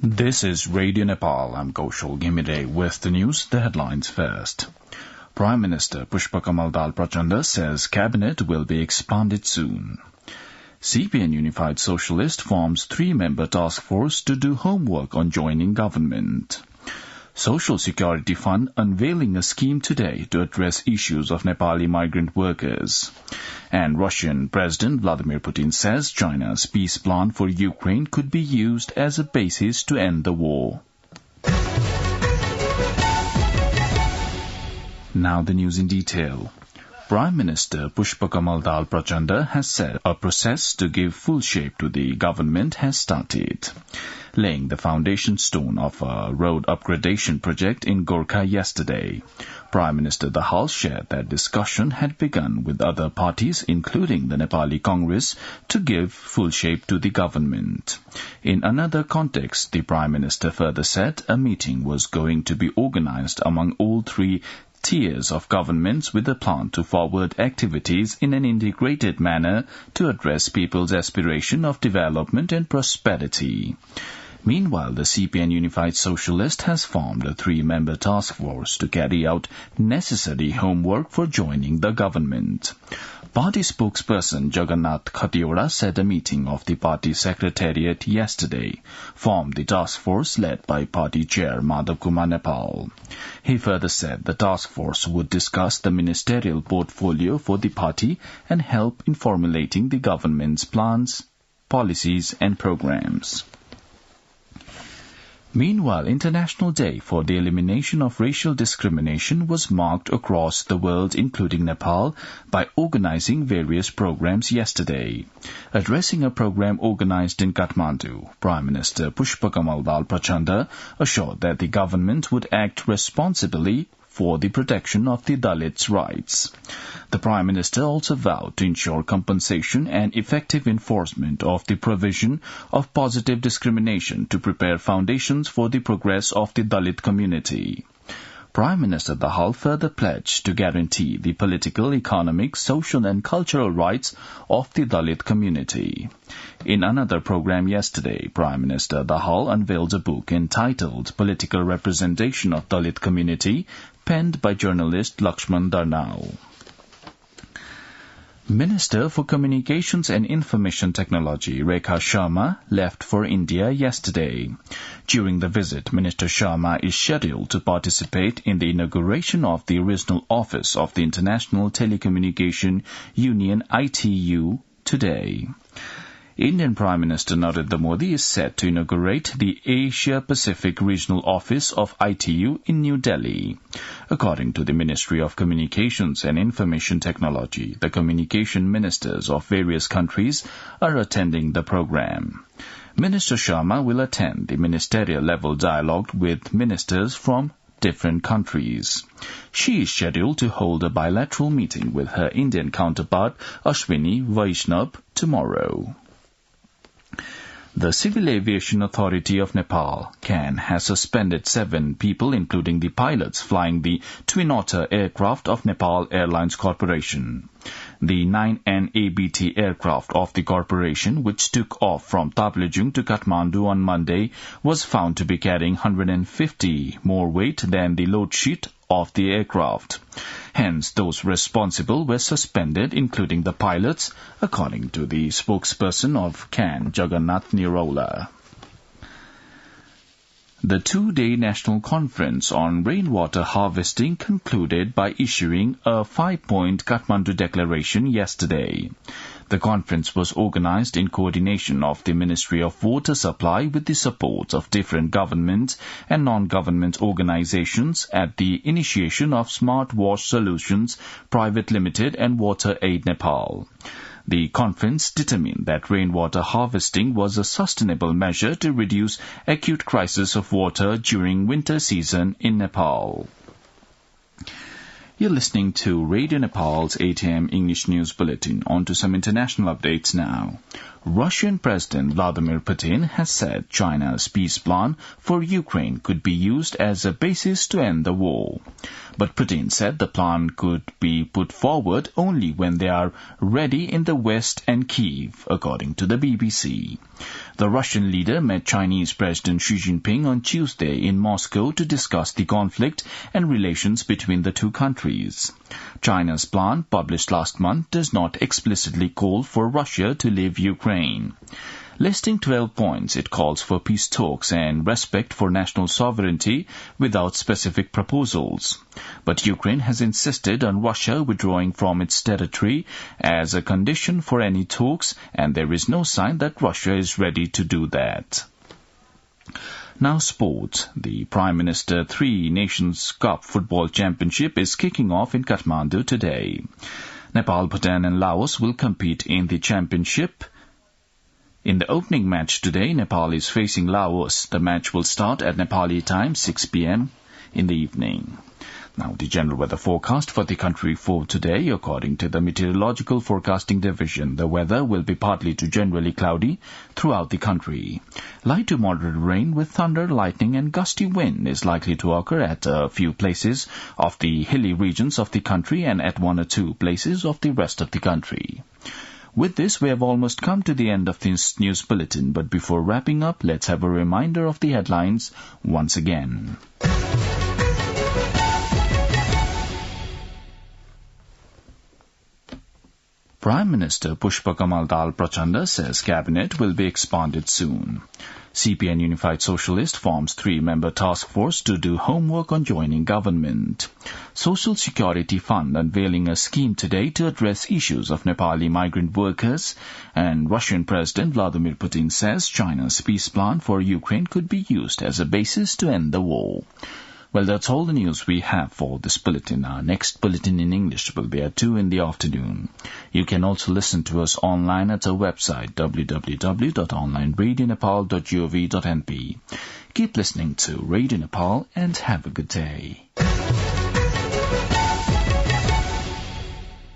This is Radio Nepal. I'm Kaushal Ghimire with the news, the headlines first. Prime Minister Pushpa Kamal Dahal Prachanda says cabinet will be expanded soon. CPN Unified Socialist forms 3-member task force to do homework on joining government. Social Security Fund unveiling a scheme today to address issues of Nepali migrant workers. And Russian President Vladimir Putin says China's peace plan for Ukraine could be used as a basis to end the war. Now the news in detail. Prime Minister Pushpa Kamal Dahal Prachanda has said a process to give full shape to the government has started, laying the foundation stone of a road upgradation project in Gorkha yesterday. Prime Minister Dahal shared that discussion had begun with other parties, including the Nepali Congress, to give full shape to the government. In another context, the Prime Minister further said a meeting was going to be organized among all three tiers of governments with a plan to forward activities in an integrated manner to address people's aspiration of development and prosperity. Meanwhile, the CPN Unified Socialist has formed a 3-member task force to carry out necessary homework for joining the government. Party spokesperson Jagannath Khatiora said a meeting of the party secretariat yesterday formed the task force led by party chair Madhav Kumar Nepal. He further said the task force would discuss the ministerial portfolio for the party and help in formulating the government's plans, policies and programs. Meanwhile, International Day for the Elimination of Racial Discrimination was marked across the world, including Nepal, by organizing various programs yesterday. Addressing a program organized in Kathmandu, Prime Minister Pushpa Kamal Dahal Prachanda assured that the government would act responsibly for the protection of the Dalits' rights. The Prime Minister also vowed to ensure compensation and effective enforcement of the provision of positive discrimination to prepare foundations for the progress of the Dalit community. Prime Minister Dahal further pledged to guarantee the political, economic, social and cultural rights of the Dalit community. In another program yesterday, Prime Minister Dahal unveiled a book entitled Political Representation of Dalit Community, penned by journalist Lakshman Darnau. Minister for Communications and Information Technology Rekha Sharma left for India yesterday. During the visit, Minister Sharma is scheduled to participate in the inauguration of the regional office of the International Telecommunication Union ITU today. Indian Prime Minister Narendra Modi is set to inaugurate the Asia-Pacific Regional Office of ITU in New Delhi. According to the Ministry of Communications and Information Technology, the communication ministers of various countries are attending the program. Minister Sharma will attend the ministerial-level dialogue with ministers from different countries. She is scheduled to hold a bilateral meeting with her Indian counterpart Ashwini Vaishnav tomorrow. The Civil Aviation Authority of Nepal, CAN, has suspended 7 people, including the pilots flying the Twin Otter aircraft of Nepal Airlines Corporation. The 9N-ABT aircraft of the corporation, which took off from Taplejung to Kathmandu on Monday, was found to be carrying 150 more weight than the load sheet of the aircraft. Hence, those responsible were suspended, including the pilots, according to the spokesperson of CAN, Jagannath Nirola. The 2-day national conference on rainwater harvesting concluded by issuing a 5-point Kathmandu declaration yesterday. The conference was organized in coordination of the Ministry of Water Supply with the support of different government and non-government organizations at the initiation of Smart Wash Solutions Private Limited and Water Aid Nepal. The conference determined that rainwater harvesting was a sustainable measure to reduce acute crisis of water during winter season in Nepal. You're listening to Radio Nepal's 8 a.m. English News Bulletin. On to some international updates now. Russian President Vladimir Putin has said China's peace plan for Ukraine could be used as a basis to end the war. But Putin said the plan could be put forward only when they are ready in the West and Kyiv, according to the BBC. The Russian leader met Chinese President Xi Jinping on Tuesday in Moscow to discuss the conflict and relations between the two countries. China's plan, published last month, does not explicitly call for Russia to leave Ukraine. Listing 12 points, it calls for peace talks and respect for national sovereignty without specific proposals. But Ukraine has insisted on Russia withdrawing from its territory as a condition for any talks, and there is no sign that Russia is ready to do that. Now sport. The Prime Minister Three Nations Cup Football Championship is kicking off in Kathmandu today. Nepal, Bhutan and Laos will compete in the championship. In the opening match today, Nepal is facing Laos. The match will start at Nepali time 6 p.m. in the evening. Now, the general weather forecast for the country for today, according to the Meteorological Forecasting Division, the weather will be partly to generally cloudy throughout the country. Light to moderate rain with thunder, lightning and gusty wind is likely to occur at a few places of the hilly regions of the country and at one or two places of the rest of the country. With this, we have almost come to the end of this news bulletin, but before wrapping up, let's have a reminder of the headlines once again. Prime Minister Pushpa Kamal Dahal Prachanda says Cabinet will be expanded soon. CPN Unified Socialist forms 3-member task force to do homework on joining government. Social Security Fund unveiling a scheme today to address issues of Nepali migrant workers, and Russian President Vladimir Putin says China's peace plan for Ukraine could be used as a basis to end the war. Well, that's all the news we have for this bulletin. Our next bulletin in English will be at 2 in the afternoon. You can also listen to us online at our website www.onlineradionepal.gov.np. Keep listening to Radio Nepal and have a good day.